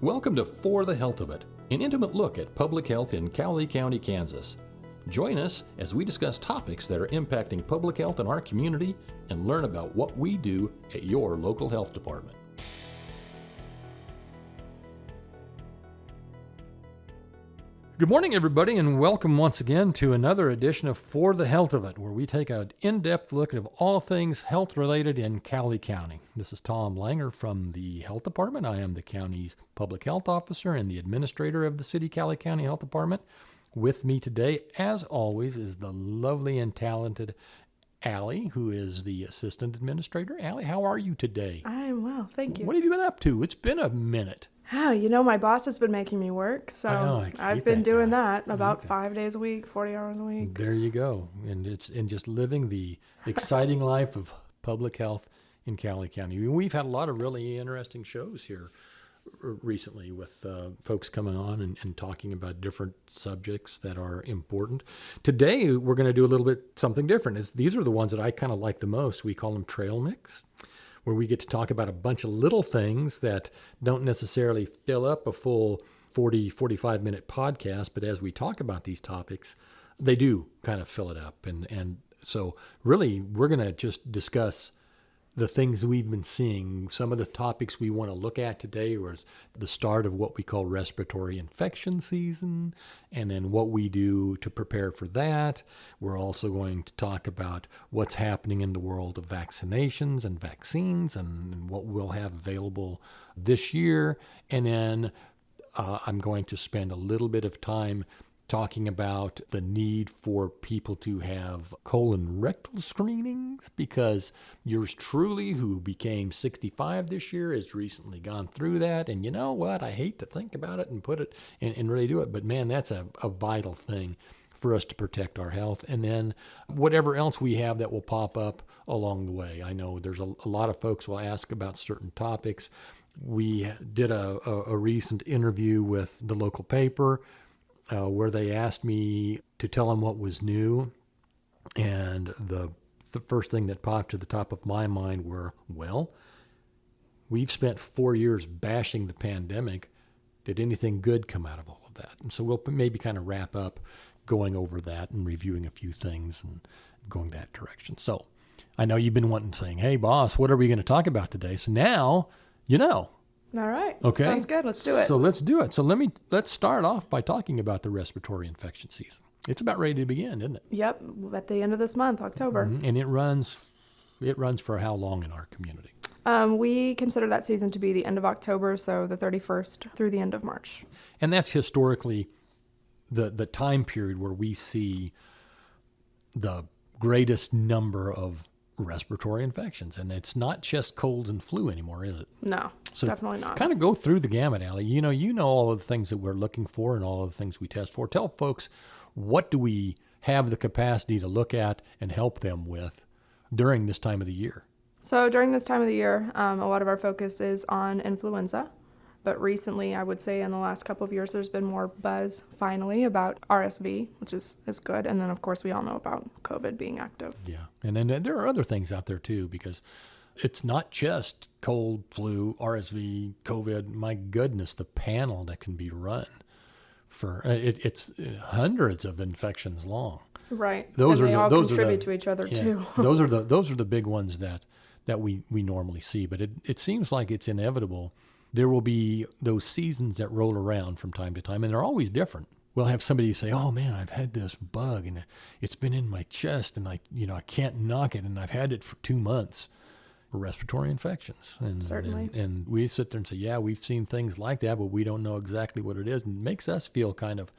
Welcome to For the Health of It, an intimate look at public health in Cowley County, Kansas. Join us as we discuss topics that are impacting public health in our community and learn about what we do at your local health department. Good morning, everybody, and welcome once again to another edition of For the Health of It, where we take an in-depth look at all things health-related in Cowley County. This is Tom Langer from the Health Department. I am the county's public health officer and the administrator of the City-Cowley County Health Department. With me today, as always, is the lovely and talented Allie, who is the assistant administrator. Allie, how are you today? I am well, thank you. What have you been up to? It's been a minute. Oh, my boss has been making me work, so I've been doing that about 5 days a week, 40 hours a week. There you go. And it's just living the exciting life of public health in Cowley County. We've had a lot of really interesting shows here recently with folks coming on and talking about different subjects that are important. Today, we're going to do a little bit something different. These are the ones that I kind of like the most. We call them trail mix, where we get to talk about a bunch of little things that don't necessarily fill up a full 45 minute podcast, but as we talk about these topics, they do kind of fill it up. And so really, we're going to just discuss the things we've been seeing. Some of the topics we want to look at today was the start of what we call respiratory infection season, and then what we do to prepare for that. We're also going to talk about what's happening in the world of vaccinations and vaccines and what we'll have available this year. And then I'm going to spend a little bit of time talking about the need for people to have colon rectal screenings, because yours truly, who became 65 this year, has recently gone through that. And you know what? I hate to think about it and put it and really do it, but man, that's a vital thing for us to protect our health. And then whatever else we have that will pop up along the way. I know there's a lot of folks will ask about certain topics. We did a recent interview with the local paper, where they asked me to tell them what was new. And the first thing that popped to the top of my mind were, well, we've spent 4 years bashing the pandemic. Did anything good come out of all of that? And so we'll maybe kind of wrap up going over that and reviewing a few things and going that direction. So I know you've been wanting saying, hey, boss, what are we going to talk about today? So now you know. All right. Okay. Sounds good. Let's do it. So let's do it. So let's start off by talking about the respiratory infection season. It's about ready to begin, isn't it? Yep. At the end of this month, October. Mm-hmm. And it runs for how long in our community? We consider that season to be the end of October, so the 31st through the end of March. And that's historically the time period where we see the greatest number of respiratory infections. And it's not just colds and flu anymore, is it? No, so definitely not. Kind of go through the gamut, Allie. You know all of the things that we're looking for and all of the things we test for. Tell folks, what do we have the capacity to look at and help them with during this time of the year? So during this time of the year, a lot of our focus is on influenza. But recently, I would say in the last couple of years, there's been more buzz finally about RSV, which is good. And then, of course, we all know about COVID being active. Yeah. And then there are other things out there, too, because it's not just cold, flu, RSV, COVID. My goodness, the panel that can be run for it's hundreds of infections long. Right. And they all contribute to each other, too. those are the big ones that we normally see. But it seems like it's inevitable. There will be those seasons that roll around from time to time, and they're always different. We'll have somebody say, oh man, I've had this bug and it's been in my chest and I can't knock it and I've had it for 2 months. Respiratory infections. And, certainly. And we sit there and say, yeah, we've seen things like that, but we don't know exactly what it is. And it makes us feel kind of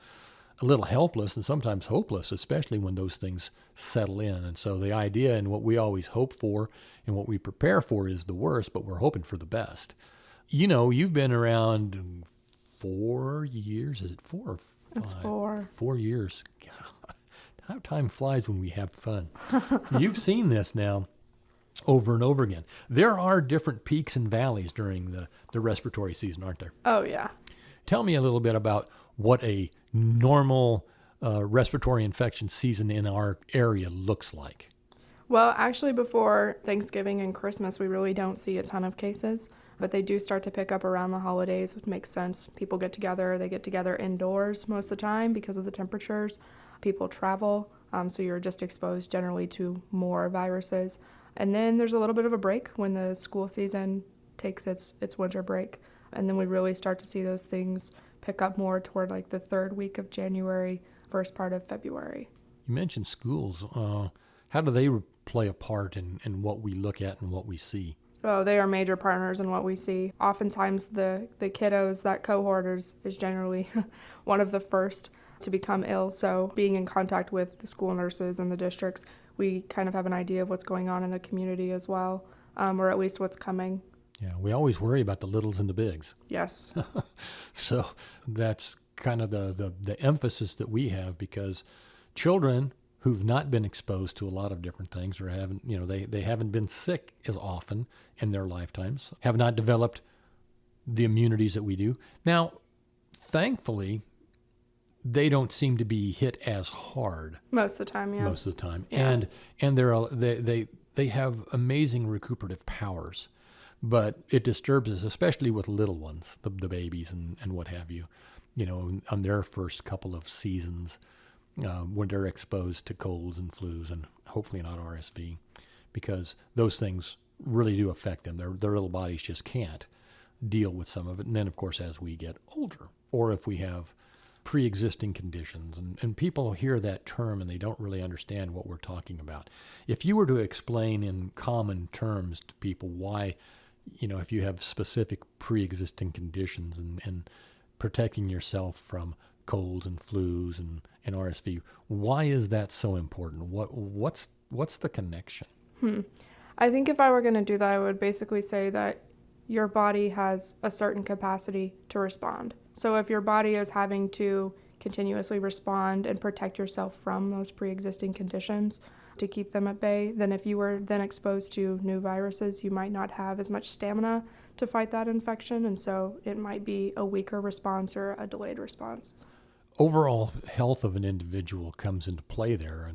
a little helpless and sometimes hopeless, especially when those things settle in. And so the idea and what we always hope for and what we prepare for is the worst, but we're hoping for the best. You've been around 4 years. Is it 4 or 5? It's 4. 4 years. God, how time flies when we have fun. You've seen this now over and over again. There are different peaks and valleys during the respiratory season, aren't there? Oh, yeah. Tell me a little bit about what a normal respiratory infection season in our area looks like. Well, actually, before Thanksgiving and Christmas, we really don't see a ton of cases. But they do start to pick up around the holidays, which makes sense. People get together. They get together indoors most of the time because of the temperatures. People travel, so you're just exposed generally to more viruses. And then there's a little bit of a break when the school season takes its winter break. And then we really start to see those things pick up more toward like the third week of January, first part of February. You mentioned schools. How do they play a part in what we look at and what we see? Oh, they are major partners in what we see. Oftentimes the kiddos, that cohort is generally one of the first to become ill. So being in contact with the school nurses and the districts, we kind of have an idea of what's going on in the community as well, or at least what's coming. Yeah, we always worry about the littles and the bigs. Yes. So that's kind of the emphasis that we have, because children who've not been exposed to a lot of different things, or haven't, they haven't been sick as often in their lifetimes, have not developed the immunities that we do. Now, thankfully, they don't seem to be hit as hard. Most of the time, yes. Most of the time. Yeah. And they have amazing recuperative powers. But it disturbs us, especially with little ones, the babies and what have you, on their first couple of seasons, when they're exposed to colds and flus, and hopefully not RSV, because those things really do affect them. Their little bodies just can't deal with some of it. And then, of course, as we get older, or if we have pre-existing conditions, and people hear that term and they don't really understand what we're talking about. If you were to explain in common terms to people why, if you have specific pre-existing conditions and protecting yourself from colds and flus and RSV, why is that so important? What's the connection? I think if I were going to do that, I would basically say that your body has a certain capacity to respond. So if your body is having to continuously respond and protect yourself from those pre-existing conditions to keep them at bay, then if you were then exposed to new viruses, you might not have as much stamina to fight that infection, and so it might be a weaker response or a delayed response. Overall health of an individual comes into play there,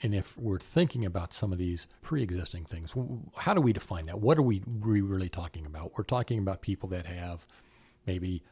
and if we're thinking about some of these pre-existing things, how do we define that? What are we really talking about? We're talking about people that have maybe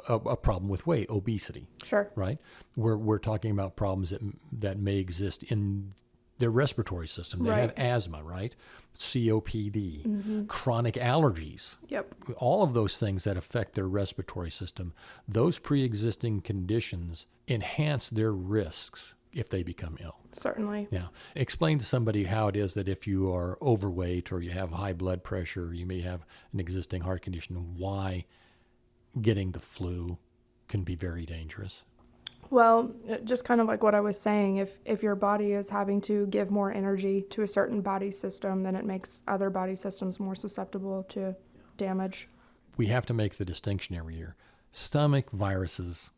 a problem with weight, obesity. Sure. Right? We're talking about problems that may exist in their respiratory system. They have asthma, right? COPD, chronic allergies. Yep. All of those things that affect their respiratory system, those pre-existing conditions enhance their risks if they become ill. Certainly. Yeah. Explain to somebody how it is that if you are overweight or you have high blood pressure, or you may have an existing heart condition, why getting the flu can be very dangerous. Well, just kind of like what I was saying, if your body is having to give more energy to a certain body system, then it makes other body systems more susceptible to damage. We have to make the distinction every year. Stomach viruses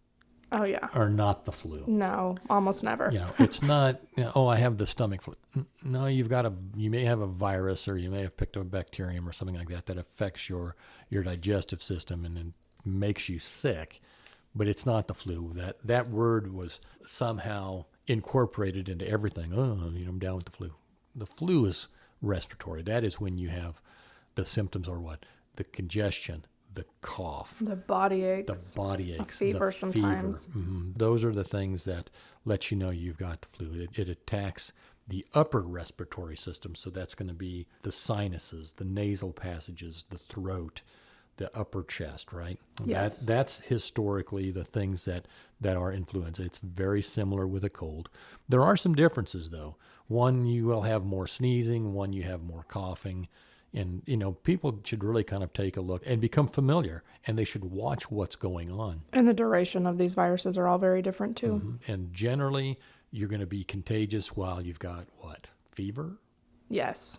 are not the flu. No, almost never. It's not, I have the stomach flu. No, you may have a virus, or you may have picked up a bacterium or something like that affects your digestive system and makes you sick. But it's not the flu. That word was somehow incorporated into everything. I'm down with the flu. The flu is respiratory. That is when you have the symptoms, or what? The congestion, the cough. The body aches. A fever sometimes. Mm-hmm. Those are the things that let you know you've got the flu. It attacks the upper respiratory system. So that's going to be the sinuses, the nasal passages, the throat, the upper chest, right? Yes. That's historically the things that are influenza. It's very similar with a cold. There are some differences, though. One, you will have more sneezing. One, you have more coughing. And, people should really kind of take a look and become familiar, and they should watch what's going on. And the duration of these viruses are all very different, too. Mm-hmm. And generally, you're going to be contagious while you've got, what, fever? Yes.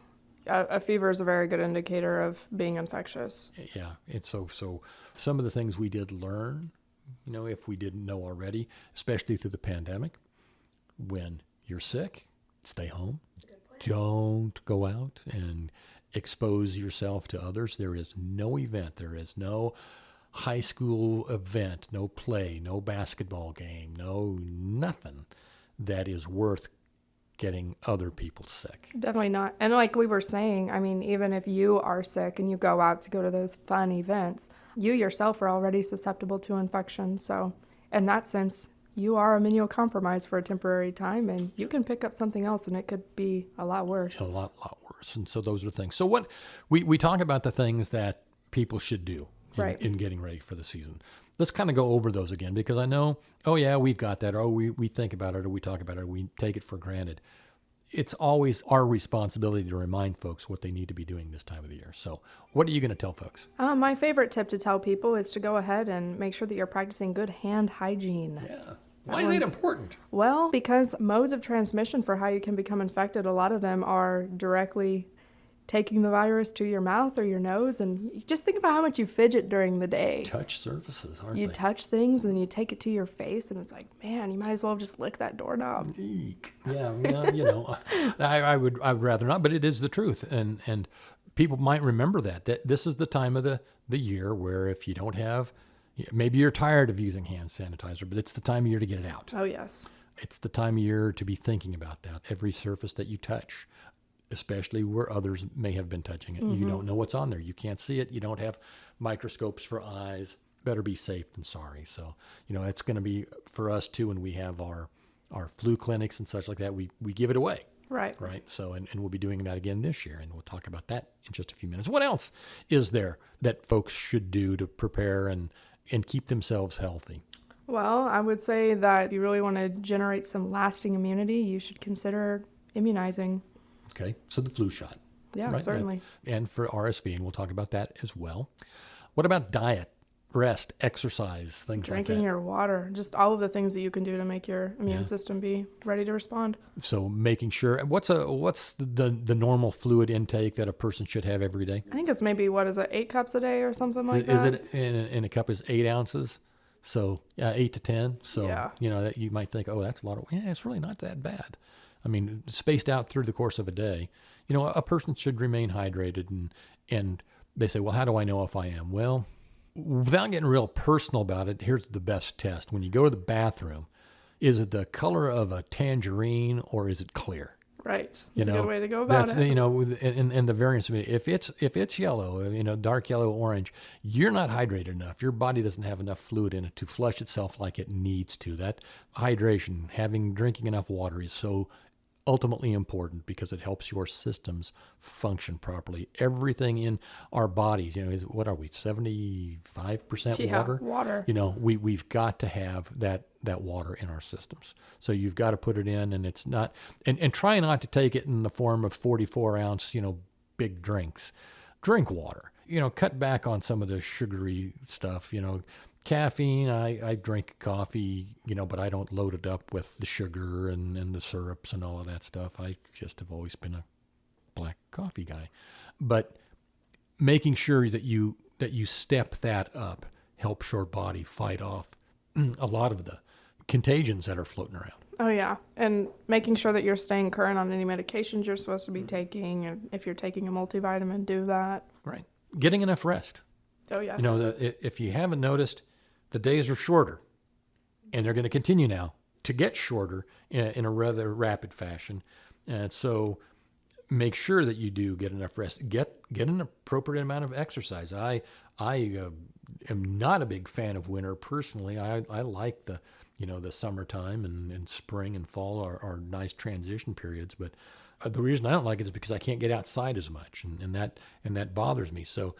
A fever is a very good indicator of being infectious. Yeah. And so some of the things we did learn, if we didn't know already, especially through the pandemic, when you're sick, stay home. Don't go out and expose yourself to others. There is no event. There is no high school event, no play, no basketball game, no nothing that is worth getting other people sick. Definitely not. And like we were saying, I mean, even if you are sick and you go out to go to those fun events, you yourself are already susceptible to infection. So in that sense, you are immunocompromised for a temporary time, and you can pick up something else and it could be a lot worse. A lot worse. And so those are things. So what we talk about the things that people should do in getting ready for the season. Let's kind of go over those again, because I know, oh yeah, we've got that. Or we think about it, or we talk about it, or we take it for granted. It's always our responsibility to remind folks what they need to be doing this time of the year. So what are you going to tell folks? My favorite tip to tell people is to go ahead and make sure that you're practicing good hand hygiene. Yeah. Why is it important? Well, because modes of transmission for how you can become infected, a lot of them are directly taking the virus to your mouth or your nose. And just think about how much you fidget during the day. Touch surfaces, aren't they? You touch things and you take it to your face, and it's like, man, you might as well just lick that doorknob. Eek. Yeah, I would rather not, but it is the truth. And people might remember that this is the time of the year where if you don't have, maybe you're tired of using hand sanitizer, but it's the time of year to get it out. Oh, yes. It's the time of year to be thinking about that. Every surface that you touch, especially where others may have been touching it. You don't know what's on there. You can't see it. You don't have microscopes for eyes. Better be safe than sorry. So, it's going to be for us too, when we have our flu clinics and such like that, we give it away. Right. So, and we'll be doing that again this year, and we'll talk about that in just a few minutes. What else is there that folks should do to prepare and keep themselves healthy? Well, I would say that if you really want to generate some lasting immunity, you should consider immunizing. Okay, so the flu shot. Yeah, right? certainly. And for RSV, and we'll talk about that as well. What about diet, rest, exercise, things like that? Drinking your water, just all of the things that you can do to make your immune system be ready to respond. So making sure, what's the normal fluid intake that a person should have every day? I think it's maybe, 8 cups a day or something like that? Is it in a cup is 8 ounces? So 8 to 10. So, that you might think, oh, that's a lot of, it's really not that bad. I mean, spaced out through the course of a day, a person should remain hydrated. And they say, well, how do I know if I am? Well, without getting real personal about it, here's the best test. When you go to the bathroom, is it the color of a tangerine or is it clear? Right. That's a good way to go about it. And the variance of it. If it's yellow, dark yellow, orange, you're not hydrated enough. Your body doesn't have enough fluid in it to flush itself like it needs to. That hydration, drinking enough water is so ultimately important because it helps your systems function properly. Everything in our bodies, what are we, 75% water? Water. We've got to have that water in our systems. So you've got to put it in, and it's not, and try not to take it in the form of 44 ounce, big drinks. Drink water. Cut back on some of the sugary stuff, caffeine, I drink coffee, but I don't load it up with the sugar and the syrups and all of that stuff. I just have always been a black coffee guy. But making sure that you step that up helps your body fight off a lot of the contagions that are floating around. Oh, yeah. And making sure that you're staying current on any medications you're supposed to be taking. And if you're taking a multivitamin, do that. Right. Getting enough rest. Oh, yes. If you haven't noticed, the days are shorter, and they're going to continue now to get shorter in a rather rapid fashion. And so make sure that you do get enough rest. Get an appropriate amount of exercise. I am not a big fan of winter personally. I like the summertime and spring and fall are nice transition periods. But the reason I don't like it is because I can't get outside as much, and that bothers me. So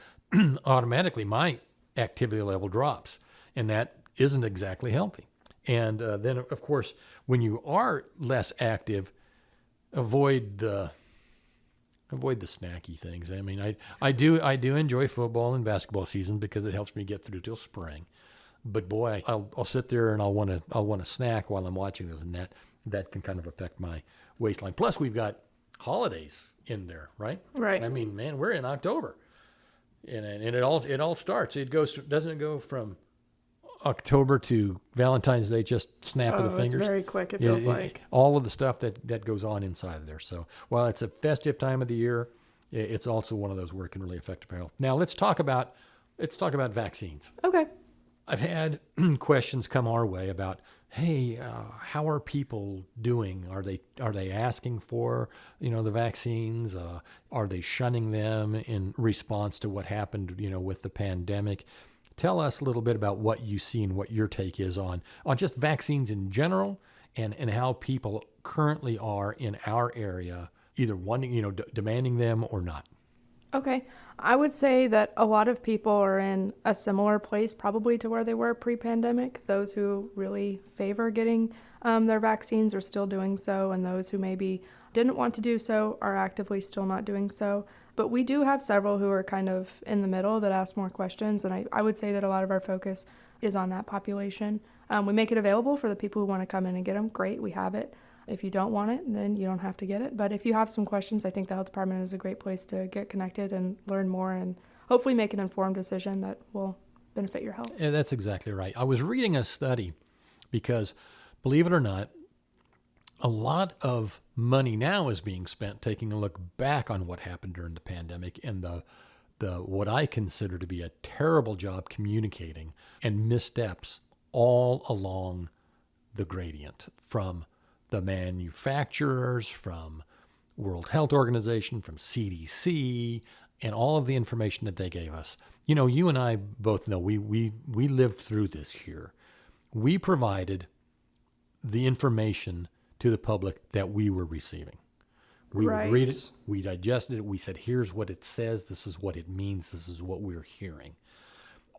automatically my activity level drops. And that isn't exactly healthy. And then, of course, when you are less active, avoid the snacky things. I mean, I do enjoy football and basketball season because it helps me get through till spring. But boy, I'll sit there and I'll want to snack while I'm watching those, and that can kind of affect my waistline. Plus, we've got holidays in there, right? Right. I mean, man, we're in October, and it all starts. Doesn't it go from October to Valentine's Day, just snap of the fingers? It's very quick, it feels like. All of the stuff that goes on inside of there. So while it's a festive time of the year, it's also one of those where it can really affect our health. Now let's talk about vaccines. Okay. I've had questions come our way about, hey, how are people doing? Are they asking for the vaccines? Are they shunning them in response to what happened with the pandemic? Tell us a little bit about what you see and what your take is on just vaccines in general, and how people currently are in our area, either wanting demanding them or not. Okay. I would say that a lot of people are in a similar place probably to where they were pre-pandemic. Those who really favor getting their vaccines are still doing so, and those who maybe didn't want to do so are actively still not doing so. But we do have several who are kind of in the middle that ask more questions, and I would say that a lot of our focus is on that population. We make it available for the people who want to come in and get them. Great, we have it. If you don't want it, then you don't have to get it. But if you have some questions, I think the health department is a great place to get connected and learn more and hopefully make an informed decision that will benefit your health. Yeah, that's exactly right. I was reading a study because, believe it or not, a lot of money now is being spent taking a look back on what happened during the pandemic and the what I consider to be a terrible job communicating and missteps all along the gradient, from the manufacturers, from World Health Organization, from CDC, and all of the information that they gave us. You and I both know we lived through this here. We provided the information to the public that we were receiving. We Right. would read it, we digested it, we said, here's what it says, this is what it means, this is what we're hearing.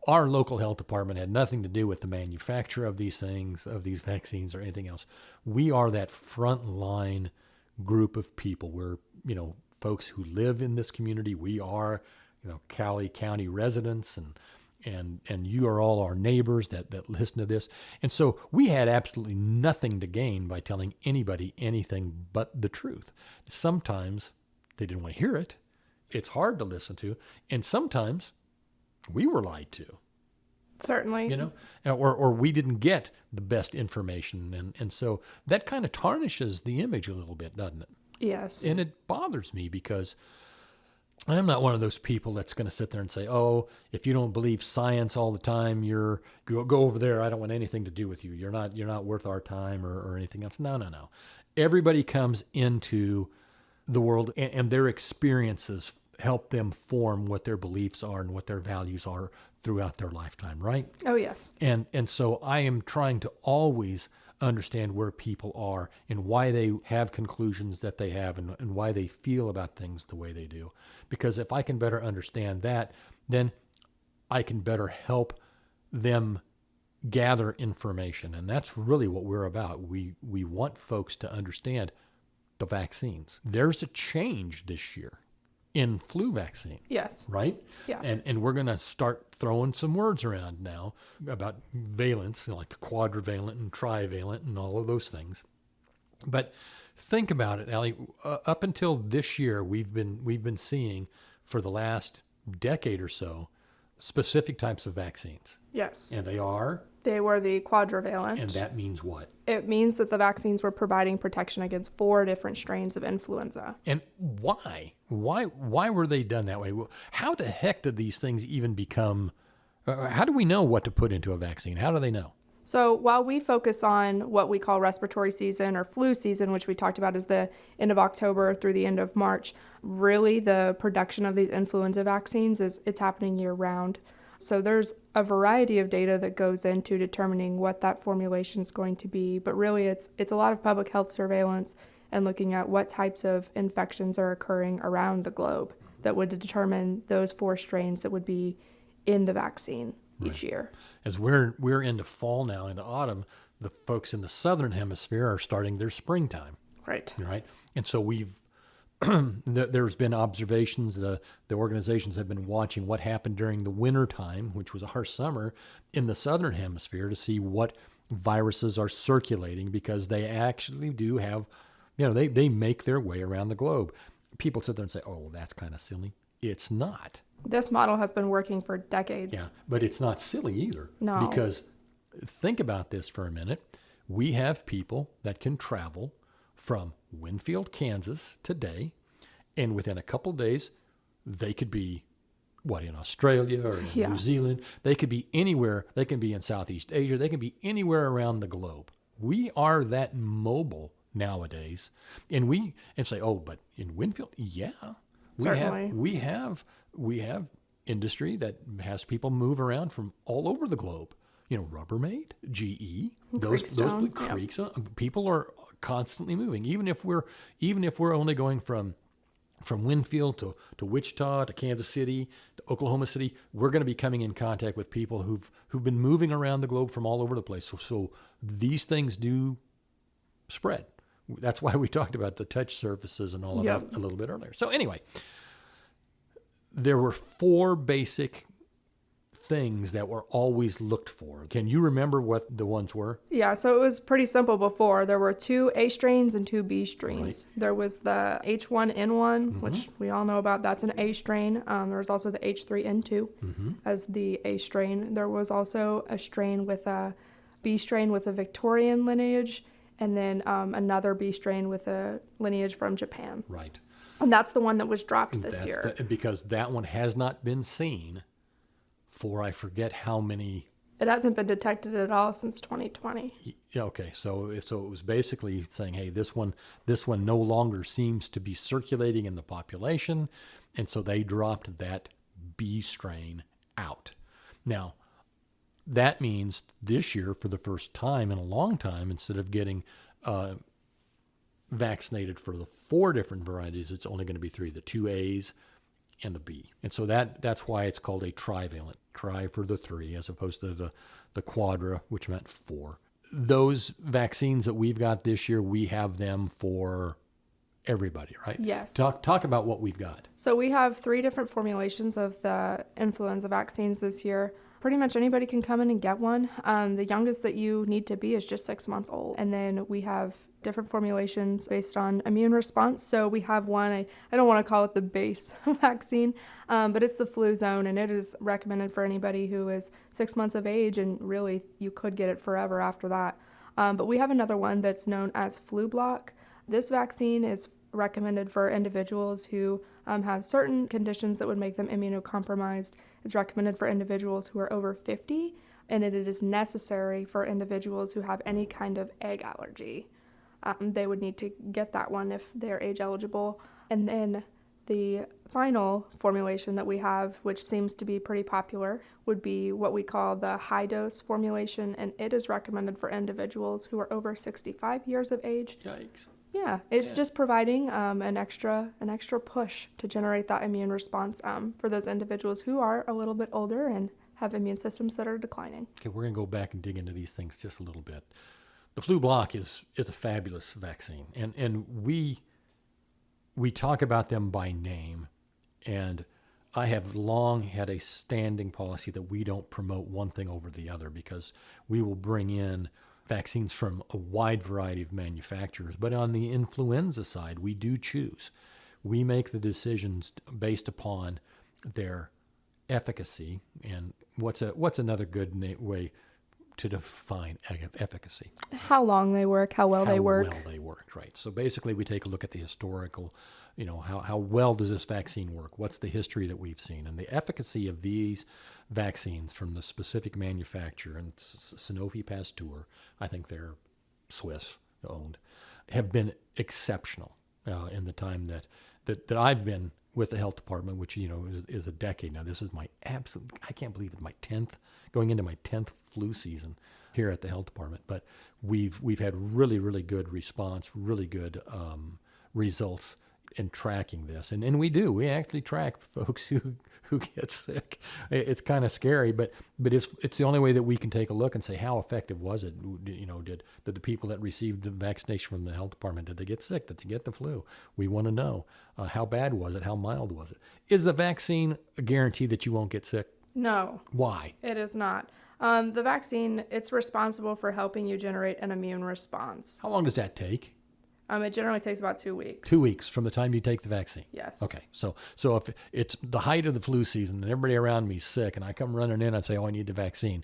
Our local health department had nothing to do with the manufacture of these things, of these vaccines or anything else. We are that front line group of people. We're, folks who live in this community. We are, Cowley County residents, and you are all our neighbors that listen to this. And so we had absolutely nothing to gain by telling anybody anything but the truth. Sometimes they didn't want to hear it. It's hard to listen to. And sometimes we were lied to, Certainly. or we didn't get the best information. And so that kind of tarnishes the image a little bit, doesn't it? Yes. And it bothers me because I'm not one of those people that's going to sit there and say, oh, if you don't believe science all the time, you're go over there. I don't want anything to do with you. You're not worth our time or anything else. No. Everybody comes into the world and their experiences help them form what their beliefs are and what their values are throughout their lifetime, right? Oh, yes. And so I am trying to always understand where people are and why they have conclusions that they have and why they feel about things the way they do. Because if I can better understand that, then I can better help them gather information. And that's really what we're about. We want folks to understand the vaccines. There's a change this year in flu vaccine. Yes. Right? Yeah. And we're going to start throwing some words around now about valence, like quadrivalent and trivalent and all of those things. But think about it, Allie. Up until this year, we've been seeing for the last decade or so specific types of vaccines. Yes. And they were the quadrivalent. and that means what? It means that the vaccines were providing protection against 4 different strains of influenza. And why? Why were they done that way? How the heck did these things even become? How do we know what to put into a vaccine? How do they know? So while we focus on what we call respiratory season or flu season, which we talked about is the end of October through the end of March, really the production of these influenza vaccines it's happening year round. So there's a variety of data that goes into determining what that formulation is going to be, but really it's a lot of public health surveillance and looking at what types of infections are occurring around the globe that would determine those 4 strains that would be in the vaccine each year. As we're into fall now, into autumn, the folks in the southern hemisphere are starting their springtime. Right. Right. And so there's been observations. The organizations have been watching what happened during the winter time, which was a harsh summer, in the southern hemisphere to see what viruses are circulating, because they actually do have, they make their way around the globe. People sit there and say, oh, well, that's kind of silly. It's not. This model has been working for decades. Yeah, but it's not silly either. No. Because think about this for a minute. We have people that can travel from Winfield, Kansas today, and within a couple of days, they could be, in Australia or in New Zealand. They could be anywhere. They can be in Southeast Asia. They can be anywhere around the globe. We are that mobile nowadays. And say, oh, but in Winfield, yeah. Certainly. We have industry that has people move around from all over the globe. Rubbermaid, GE, Creekstone, creeks. People are constantly moving. Even if we're only going from Winfield to Wichita to Kansas City to Oklahoma City, we're going to be coming in contact with people who've been moving around the globe from all over the place. So these things do spread. That's why we talked about the touch surfaces and all of that a little bit earlier. So anyway, there were 4 basic things that were always looked for. Can you remember what the ones were? Yeah, so it was pretty simple before. There were 2 A strains and 2 B strains. Right. There was the H1N1, which we all know about. That's an A strain. There was also the H3N2 as the A strain. There was also a strain with a B strain with a Victorian lineage, and then another B strain with a lineage from Japan. Right. And that's the one that was dropped this year. Because that one has not been seen for I forget how many. It hasn't been detected at all since 2020. Yeah, okay. So it was basically saying, hey, this one no longer seems to be circulating in the population, and so they dropped that B strain out. Now, that means this year, for the first time in a long time, instead of getting vaccinated for the 4 different varieties, it's only going to be 3, the 2 A's and the B. And so that's why it's called a trivalent. Tri for the 3 as opposed to the quadra, which meant 4. Those vaccines that we've got this year, we have them for everybody, right? Yes. Talk about what we've got. So we have 3 different formulations of the influenza vaccines this year. Pretty much anybody can come in and get one. The youngest that you need to be is just 6 months old. And then we have different formulations based on immune response. So we have one, I don't want to call it the base vaccine, but it's the flu zone, and it is recommended for anybody who is 6 months of age, and really you could get it forever after that. But we have another one that's known as flu block. This vaccine is recommended for individuals who have certain conditions that would make them immunocompromised. It's recommended for individuals who are over 50, and it is necessary for individuals who have any kind of egg allergy. They would need to get that one if they're age eligible. And then the final formulation that we have, which seems to be pretty popular, would be what we call the high dose formulation, and it is recommended for individuals who are over 65 years of age. Yikes. Yeah, it's just providing an extra push to generate that immune response for those individuals who are a little bit older and have immune systems that are declining. Okay, we're going to go back and dig into these things just a little bit. The flu block is a fabulous vaccine, and we talk about them by name, and I have long had a standing policy that we don't promote one thing over the other, because we will bring in vaccines from a wide variety of manufacturers. But on the influenza side, we do choose. We make the decisions based upon their efficacy, and what's another good way to define efficacy? How long they work, how well they work. How well they work, right. So basically we take a look at the historical, how well does this vaccine work? What's the history that we've seen? And the efficacy of these vaccines from the specific manufacturer, and Sanofi Pasteur, I think they're Swiss owned, have been exceptional in the time that I've been with the health department, which is a decade now. This is my absolute, I can't believe it, my 10th, going into my 10th flu season here at the health department. But we've had really, really good response, really good results in tracking this. And we actually track folks who get sick. It's kind of scary, but it's the only way that we can take a look and say, how effective was it? Did the people that received the vaccination from the health department, did they get sick? Did they get the flu? We want to know. How bad was it? How mild was it? Is the vaccine a guarantee that you won't get sick? No. Why? It is not. The vaccine, it's responsible for helping you generate an immune response. How long does that take? It generally takes about 2 weeks. 2 weeks from the time you take the vaccine? Yes. Okay. So if it's the height of the flu season and everybody around me is sick and I come running in and say, oh, I need the vaccine,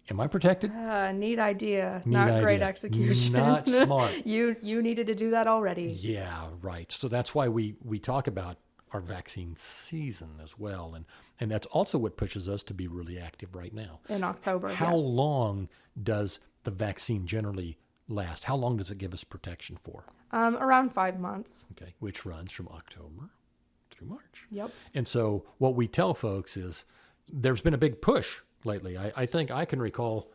am I protected? Neat idea. Great execution. Not smart. You needed to do that already. Yeah, right. So that's why we talk about our vaccine season as well. And that's also what pushes us to be really active right now. In October, How long does the vaccine generally last? How long does it give us protection for? Around 5 months. Okay, which runs from October through March. Yep. And so what we tell folks is there's been a big push lately. I think I can recall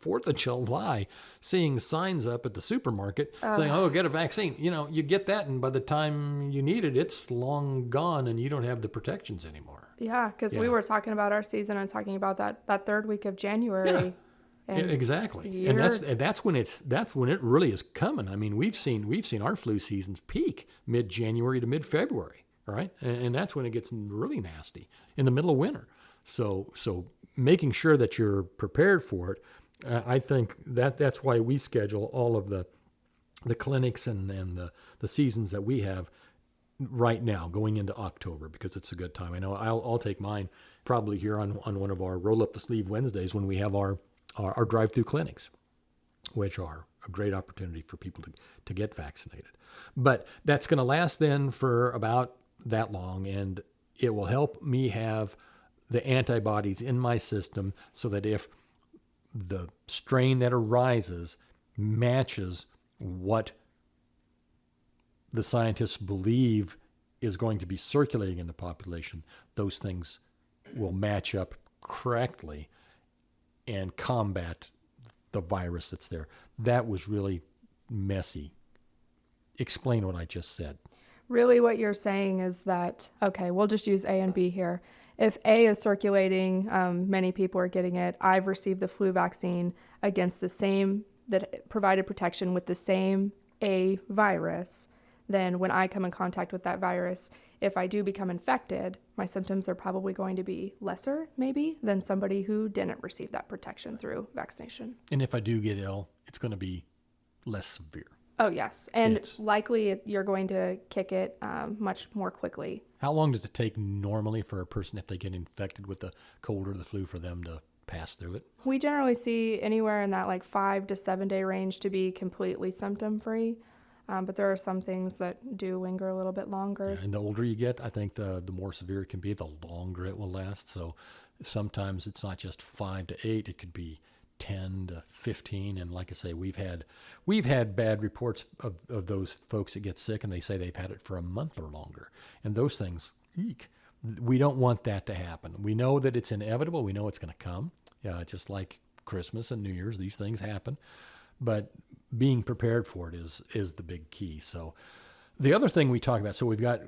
4th of July seeing signs up at the supermarket saying, oh, get a vaccine. You get that, and by the time you need it, it's long gone, and you don't have the protections anymore. Yeah, because we were talking about our season and talking about that third week of January. Yeah. And exactly, and that's when it really is coming. I mean, we've seen our flu seasons peak mid-January to mid-February, right? And that's when it gets really nasty in the middle of winter. So making sure that you're prepared for it, I think that's why we schedule all of the clinics and the seasons that we have right now going into October, because it's a good time. I know I'll take mine probably here on one of our roll up the sleeve Wednesdays when we have our drive-through clinics, which are a great opportunity for people to get vaccinated. But that's going to last then for about that long, and it will help me have the antibodies in my system so that if the strain that arises matches what the scientists believe is going to be circulating in the population, those things will match up correctly and combat the virus that's there. That was really messy. Explain what I just said. Really what you're saying is that, okay, we'll just use A and B here. If A is circulating, many people are getting it. I've received the flu vaccine against the same, that provided protection with the same A virus. Then when I come in contact with that virus, if I do become infected, my symptoms are probably going to be lesser, maybe, than somebody who didn't receive that protection through vaccination. And if I do get ill, it's going to be less severe. Oh, yes. And likely you're going to kick it much more quickly. How long does it take normally for a person, if they get infected with the cold or the flu, for them to pass through it? We generally see anywhere in that 5 to 7 day range to be completely symptom free. But there are some things that do linger a little bit longer. Yeah, and the older you get, I think the more severe it can be, the longer it will last. So sometimes it's not just 5 to 8, it could be 10 to 15. And like I say, we've had bad reports of those folks that get sick and they say they've had it for a month or longer. And those things, eek. We don't want that to happen. We know that it's inevitable. We know it's going to come. Yeah, just like Christmas and New Year's, these things happen. But being prepared for it is the big key. So the other thing we talk about, so we've got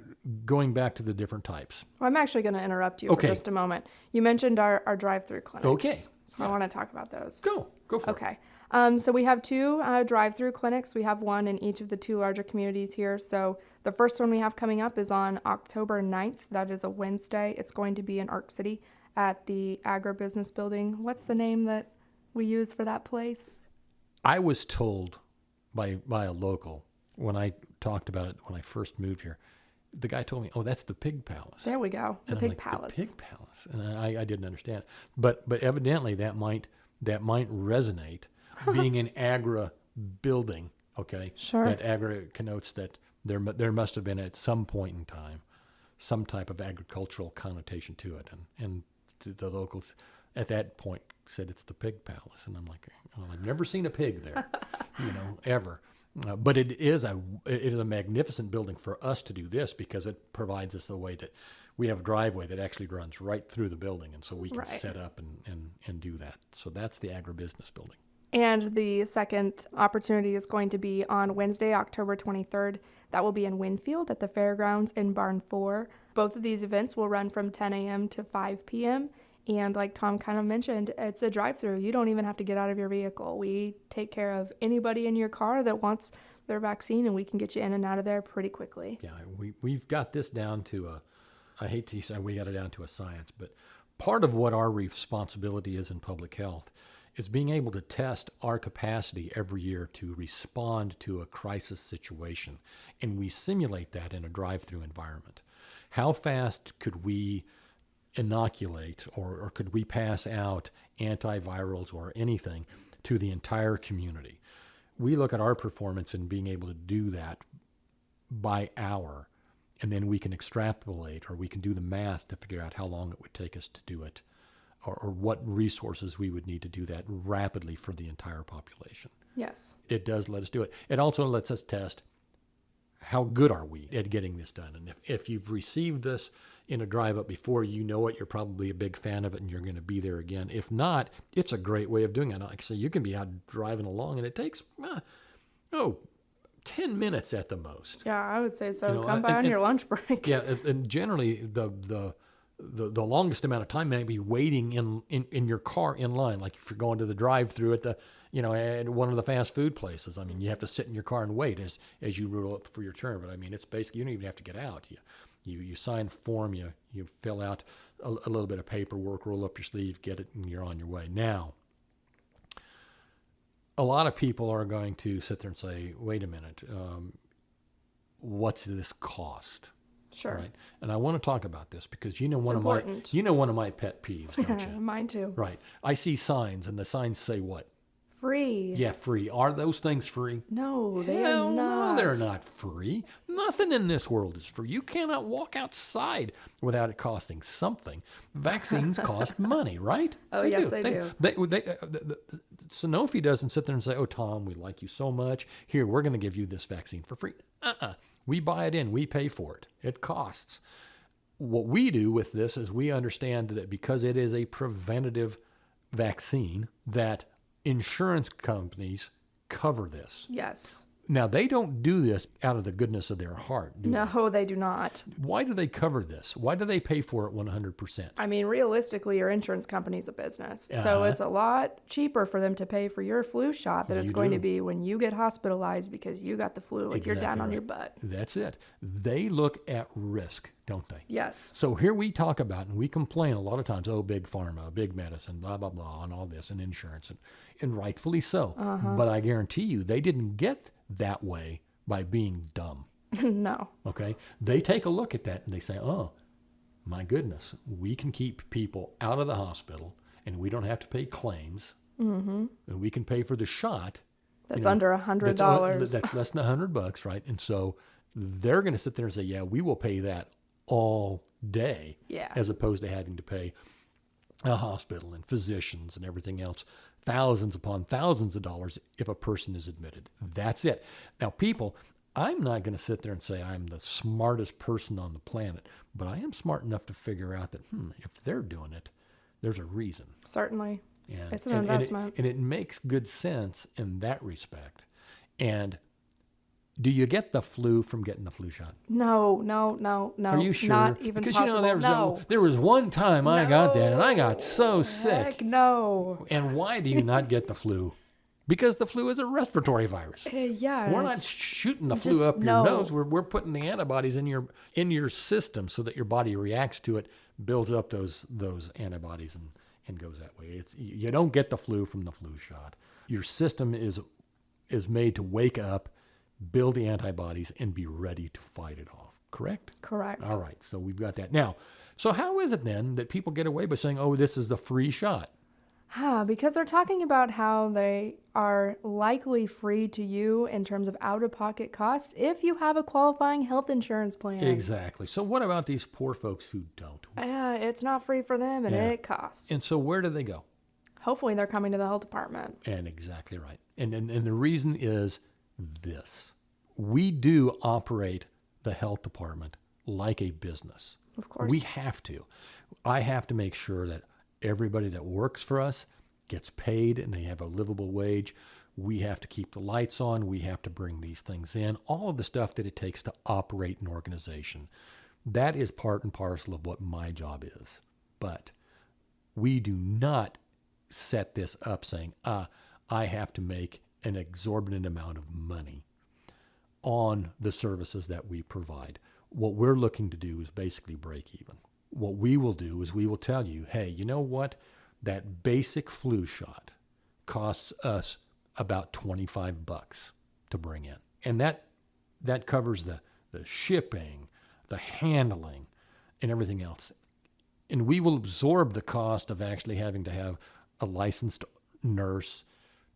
going back to the different types. Well, I'm actually going to interrupt you for just a moment. You mentioned our drive-through clinics. Okay. So I want to talk about those. Go for it. Okay. So we have 2 drive-through clinics. We have one in each of the 2 larger communities here. So the first one we have coming up is on October 9th. That is a Wednesday. It's going to be in Arc City at the Agribusiness Building. What's the name that we use for that place? I was told by a local when I talked about it when I first moved here. The guy told me, "Oh, that's the Pig Palace." There we go, the Pig Palace. The Pig Palace, and I didn't understand, but evidently that might resonate, being an agra building. Okay, sure. That agra connotes that there must have been at some point in time some type of agricultural connotation to it, and the locals at that point said it's the Pig Palace, and I'm like, well, I've never seen a pig there, ever. But it is a magnificent building for us to do this because it provides us the way to. We have a driveway that actually runs right through the building, and so we can set up and do that. So that's the agribusiness building. And the second opportunity is going to be on Wednesday, October 23rd. That will be in Winfield at the Fairgrounds in Barn 4. Both of these events will run from 10 a.m. to 5 p.m. And like Tom kind of mentioned, it's a drive-through. You don't even have to get out of your vehicle. We take care of anybody in your car that wants their vaccine, and we can get you in and out of there pretty quickly. Yeah, we've got this down to I hate to say we got it down to a science, but part of what our responsibility is in public health is being able to test our capacity every year to respond to a crisis situation. And we simulate that in a drive-through environment. How fast could we inoculate or could we pass out antivirals or anything to the entire community? We look at our performance in being able to do that by hour, and then we can extrapolate or we can do the math to figure out how long it would take us to do it or what resources we would need to do that rapidly for the entire population. Yes. It does let us do it. It also lets us test how good are we at getting this done. And if you've received this in a drive-up before, you know it, you're probably a big fan of it, and you're going to be there again. If not, it's a great way of doing it. Like I say, you can be out driving along, and it takes, 10 minutes at the most. Yeah, I would say so. Come by on your lunch break. Yeah, and generally the longest amount of time may be waiting in your car in line. Like if you're going to the drive-thru at at one of the fast food places. I mean, you have to sit in your car and wait as you roll up for your turn. But I mean, it's basically, you don't even have to get out. You sign a form, you fill out a little bit of paperwork, roll up your sleeve, get it, and you're on your way. Now, a lot of people are going to sit there and say, wait a minute, what's this cost? Sure. Right. And I want to talk about this because one of my pet peeves, don't you? Mine too. Right. I see signs, and the signs say what? Free. Yeah, free. Are those things free? No, they Hell are not. No, they're not free. Nothing in this world is free. You cannot walk outside without it costing something. Vaccines cost money, right? Oh, yes, they do. Sanofi doesn't sit there and say, oh, Tom, we like you so much. Here, we're going to give you this vaccine for free. We buy it in. We pay for it. It costs. What we do with this is we understand that because it is a preventative vaccine, that insurance companies cover this. Yes. Now, they don't do this out of the goodness of their heart, do they? No, they do not. Why do they cover this? Why do they pay for it 100%? I mean, realistically, your insurance company's a business. So it's a lot cheaper for them to pay for your flu shot than it's going to be when you get hospitalized because you got the flu, like you're down on your butt. That's it. They look at risk, don't they? Yes. So here we talk about, and we complain a lot of times, oh, big pharma, big medicine, blah, blah, blah, and all this, and insurance, and rightfully so. But I guarantee you, they didn't get that way by being dumb. No. Okay? They take a look at that and they say, oh, my goodness, we can keep people out of the hospital and we don't have to pay claims. Mm-hmm. And we can pay for the shot. That's under $100. That's less than $100, right? And so they're going to sit there and say, yeah, we will pay that all day. Yeah. As opposed to having to pay a hospital and physicians and everything else, thousands upon thousands of dollars if a person is admitted. That's it. Now, people, I'm not going to sit there and say I'm the smartest person on the planet, but I am smart enough to figure out that, if they're doing it, there's a reason. Certainly. And, it's an investment. And it makes good sense in that respect. And do you get the flu from getting the flu shot? No. Are you sure? Not even because possible. there was one time I got that and I got so sick. Heck no. And why do you not get the flu? Because the flu is a respiratory virus. Yeah. We're not shooting the flu up your nose. We're putting the antibodies in your system so that your body reacts to it, builds up those antibodies and goes that way. You don't get the flu from the flu shot. Your system is made to wake up, build the antibodies, and be ready to fight it off. Correct? Correct. All right. So we've got that. Now, so how is it then that people get away by saying, oh, this is the free shot? Because they're talking about how they are likely free to you in terms of out-of-pocket costs if you have a qualifying health insurance plan. Exactly. So what about these poor folks who don't? It's not free for them, and it costs. And so where do they go? Hopefully they're coming to the health department. And exactly right. And the reason is this. We do operate the health department like a business. Of course. We have to. I have to make sure that everybody that works for us gets paid and they have a livable wage. We have to keep the lights on. We have to bring these things in. All of the stuff that it takes to operate an organization. That is part and parcel of what my job is. But we do not set this up saying, I have to make an exorbitant amount of money on the services that we provide. What we're looking to do is basically break even. What we will do is we will tell you, hey, you know what? That basic flu shot costs us about $25 to bring in. And that covers the shipping, the handling, and everything else. And we will absorb the cost of actually having to have a licensed nurse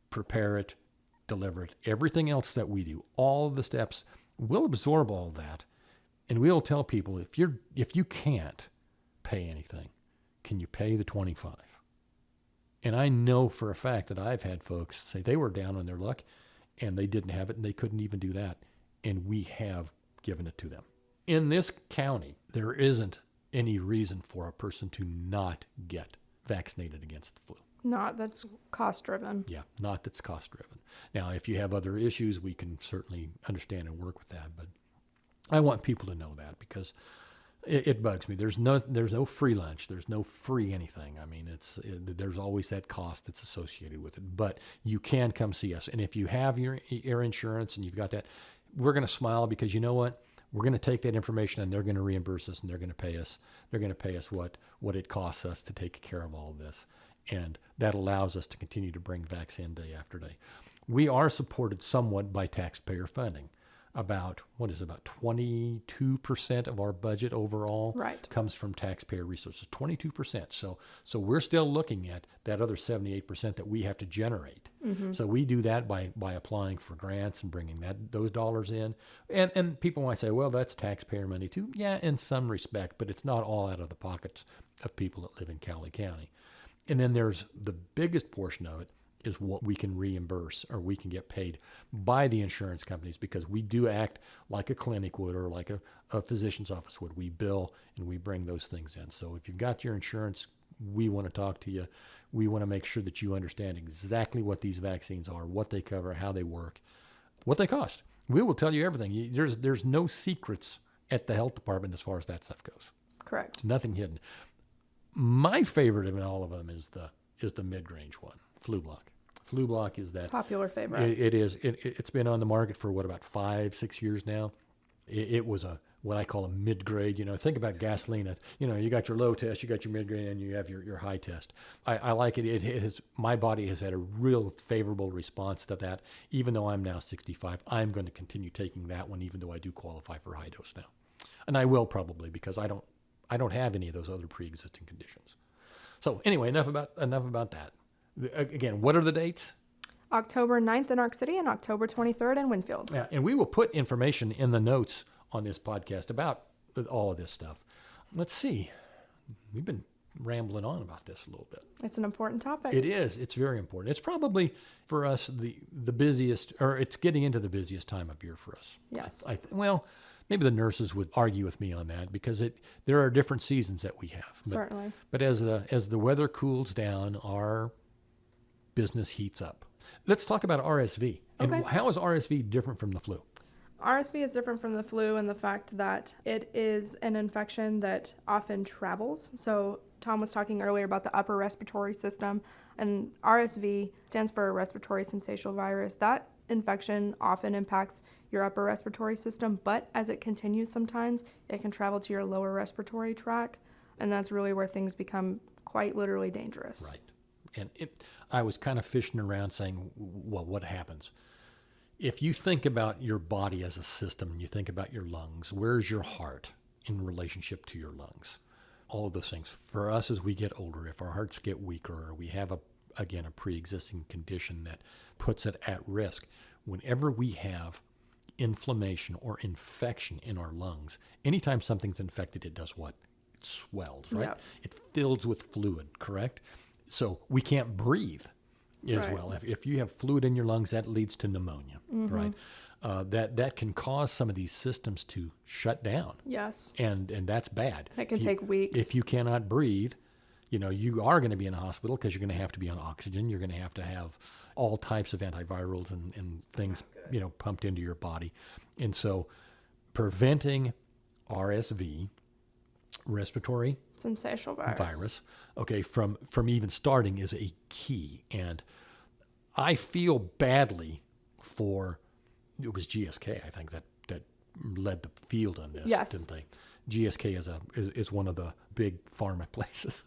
prepare it, deliver it, everything else that we do, all the steps, we'll absorb all that. And we'll tell people, if you can't pay anything, can you pay the $25? And I know for a fact that I've had folks say they were down on their luck and they didn't have it and they couldn't even do that. And we have given it to them. In this county, there isn't any reason for a person to not get vaccinated against the flu. Not that's cost driven. Yeah, not that's cost driven. Now, if you have other issues, we can certainly understand and work with that. But I want people to know that because it bugs me. There's no free lunch. There's no free anything. I mean, there's always that cost that's associated with it. But you can come see us. And if you have your insurance and you've got that, we're going to smile because you know what? We're going to take that information and they're going to reimburse us and they're going to pay us. They're going to pay us what it costs us to take care of all of this. And that allows us to continue to bring vaccine day after day. We are supported somewhat by taxpayer funding. About 22% of our budget overall comes from taxpayer resources. 22%. So we're still looking at that other 78% that we have to generate. Mm-hmm. So we do that by applying for grants and bringing those dollars in. And people might say, well, that's taxpayer money too. Yeah, in some respect, but it's not all out of the pockets of people that live in Cowley County. And then there's the biggest portion of it is what we can reimburse or we can get paid by the insurance companies because we do act like a clinic would or like a physician's office would. We bill and we bring those things in. So if you've got your insurance, we want to talk to you. We want to make sure that you understand exactly what these vaccines are, what they cover, how they work, what they cost. We will tell you everything. There's no secrets at the health department as far as that stuff goes. Correct. Nothing hidden. My favorite of all of them is the mid-range one, Flu Block. Flu Block is that popular favorite. It is. It's been on the market for about 5-6 years now. It was what I call a mid-grade. Think about gasoline. You got your low test, you got your mid-grade, and you have your high test. I like it. It has, my body has had a real favorable response to that. Even though I'm now 65, I'm going to continue taking that one, even though I do qualify for high dose now, and I will probably because I don't have any of those other pre-existing conditions. So anyway, enough about that. Again, what are the dates? October 9th in Arc City and October 23rd in Winfield. Yeah, and we will put information in the notes on this podcast about all of this stuff. Let's see. We've been rambling on about this a little bit. It's an important topic. It is. It's very important. It's probably for us the busiest, or it's getting into the busiest time of year for us. Yes. Well, maybe the nurses would argue with me on that because there are different seasons that we have. Certainly. But as the weather cools down, our business heats up. Let's talk about RSV. And how is RSV different from the flu? RSV is different from the flu in the fact that it is an infection that often travels. So Tom was talking earlier about the upper respiratory system, and RSV stands for respiratory syncytial virus. That infection often impacts your upper respiratory system, but as it continues sometimes, it can travel to your lower respiratory tract, and that's really where things become quite literally dangerous. Right. And I was kind of fishing around saying, well, what happens? If you think about your body as a system and you think about your lungs, where's your heart in relationship to your lungs? All of those things. For us, as we get older, if our hearts get weaker or we have a pre-existing condition that puts it at risk, whenever we have inflammation or infection in our lungs, anytime something's infected, it does what? It swells, right? Yep. It fills with fluid, correct? So we can't breathe as well. If you have fluid in your lungs, that leads to pneumonia, right? That can cause some of these systems to shut down. Yes. And that's bad. It can take weeks. If you cannot breathe, you are going to be in a hospital because you're going to have to be on oxygen. You're going to have all types of antivirals and things, pumped into your body. And so preventing RSV, respiratory syncytial virus, from even starting is a key. And I feel badly for, it was GSK, I think, that led the field on this, yes. didn't they? GSK is one of the big pharma places.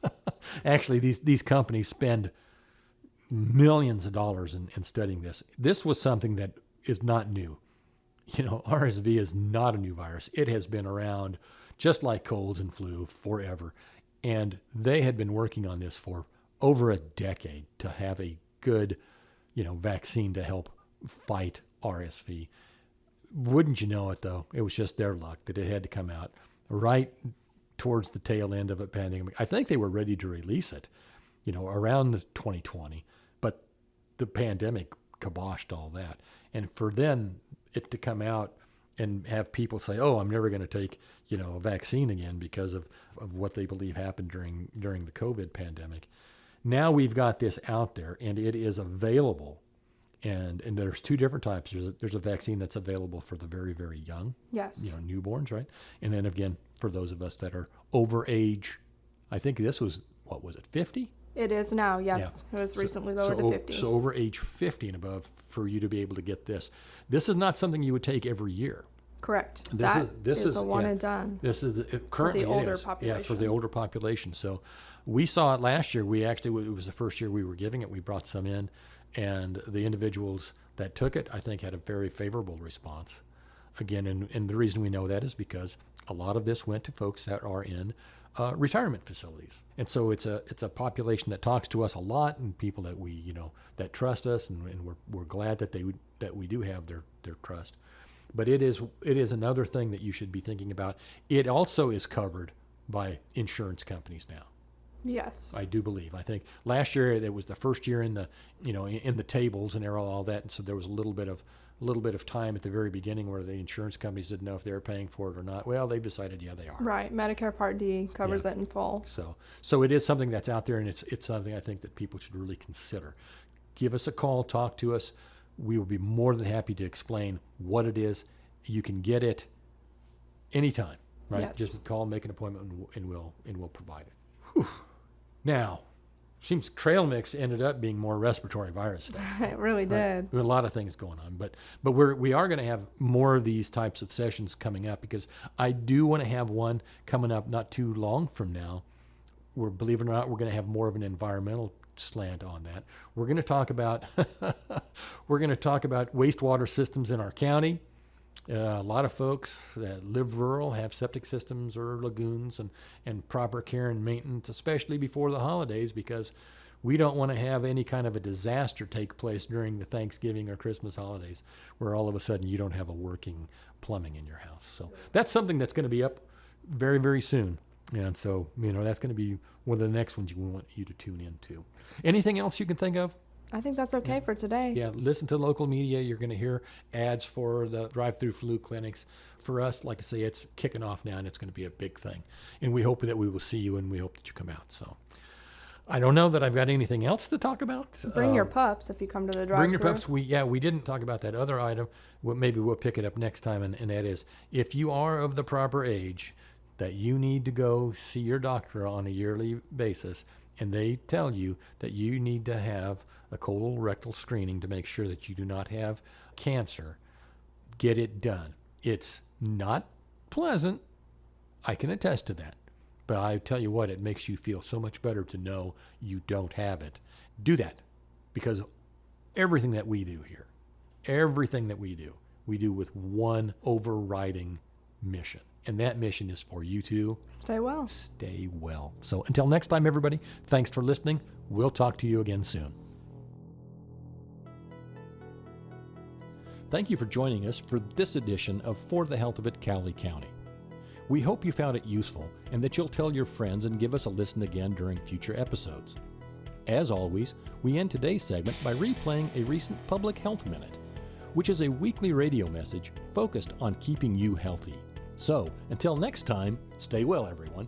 Actually, these companies spend millions of dollars in studying this. This was something that is not new. RSV is not a new virus. It has been around just like colds and flu forever. And they had been working on this for over a decade to have a good, vaccine to help fight RSV. Wouldn't you know it, though? It was just their luck that it had to come out right towards the tail end of a pandemic. I think they were ready to release it, around 2020, but the pandemic kiboshed all that. And for then it to come out and have people say, oh, I'm never going to take, a vaccine again because of what they believe happened during the COVID pandemic. Now we've got this out there and it is available. And there's two different types. There's a vaccine that's available for the very, very young, Yes. Newborns, right? And then again, for those of us that are over age, I think this was, 50? It is now, yes. Yeah. It was recently lowered to 50. So over age 50 and above for you to be able to get this. This is not something you would take every year. Correct. This is a one and done. This is currently for the older it is. population. Yeah, for the older population. So we saw it last year. It was the first year we were giving it. We brought some in, and the individuals that took it, I think, had a very favorable response. Again, and the reason we know that is because a lot of this went to folks that are in retirement facilities, and so it's a population that talks to us a lot, and people that we that trust us, and we're glad that we do have their trust. But it is another thing that you should be thinking about. It also is covered by insurance companies now. Yes. I do believe. I think last year it was the first year in the in the tables and all that, and so there was a little bit of time at the very beginning where the insurance companies didn't know if they were paying for it or not. Well, they've decided, yeah, they are. Right. Medicare Part D covers it in full. So it is something that's out there, and it's something I think that people should really consider. Give us a call, talk to us. We will be more than happy to explain what it is. You can get it anytime, right? Yes. Just call, make an appointment, and we'll provide it. Whew. Now, seems trail mix ended up being more respiratory virus stuff. It really did. Right? There were a lot of things going on, but we are going to have more of these types of sessions coming up, because I do want to have one coming up not too long from now, where, believe it or not, we're going to have more of an environmental slant on that. We're going to talk about wastewater systems in our county. A lot of folks that live rural have septic systems or lagoons and proper care and maintenance, especially before the holidays, because we don't want to have any kind of a disaster take place during the Thanksgiving or Christmas holidays where all of a sudden you don't have a working plumbing in your house. So that's something that's going to be up very, very soon. And so, that's going to be one of the next ones we want you to tune into. Anything else you can think of? I think that's okay for today. Yeah, listen to local media. You're going to hear ads for the Drive-Thru Flu Clinics. For us, like I say, it's kicking off now, and it's going to be a big thing. And we hope that we will see you, and we hope that you come out. So I don't know that I've got anything else to talk about. Bring your pups if you come to the drive-thru. Bring your pups. We didn't talk about that other item. Maybe we'll pick it up next time, and that is, if you are of the proper age that you need to go see your doctor on a yearly basis, and they tell you that you need to have a colorectal screening to make sure that you do not have cancer, get it done. It's not pleasant. I can attest to that. But I tell you what, it makes you feel so much better to know you don't have it. Do that, because everything that we do here, we do with one overriding mission. And that mission is for you to stay well. Stay well. So until next time, everybody, thanks for listening. We'll talk to you again soon. Thank you for joining us for this edition of For the Health of It, Cowley County. We hope you found it useful and that you'll tell your friends and give us a listen again during future episodes. As always, we end today's segment by replaying a recent Public Health Minute, which is a weekly radio message focused on keeping you healthy. So, until next time, stay well, everyone.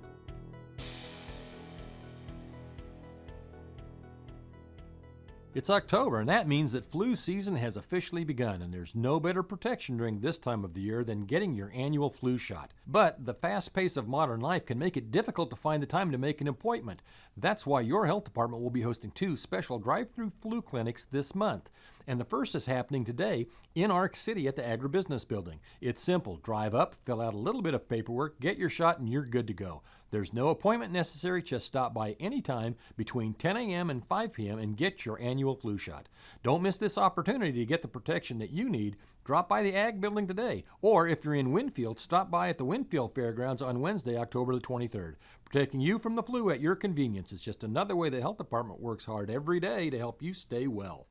It's October, and that means that flu season has officially begun, and there's no better protection during this time of the year than getting your annual flu shot. But the fast pace of modern life can make it difficult to find the time to make an appointment. That's why your health department will be hosting 2 special drive-thru flu clinics this month. And the first is happening today in Arc City at the Agribusiness Building. It's simple. Drive up, fill out a little bit of paperwork, get your shot, and you're good to go. There's no appointment necessary. Just stop by anytime between 10 a.m. and 5 p.m. and get your annual flu shot. Don't miss this opportunity to get the protection that you need. Drop by the Ag Building today. Or if you're in Winfield, stop by at the Winfield Fairgrounds on Wednesday, October the 23rd. Protecting you from the flu at your convenience is just another way the health department works hard every day to help you stay well.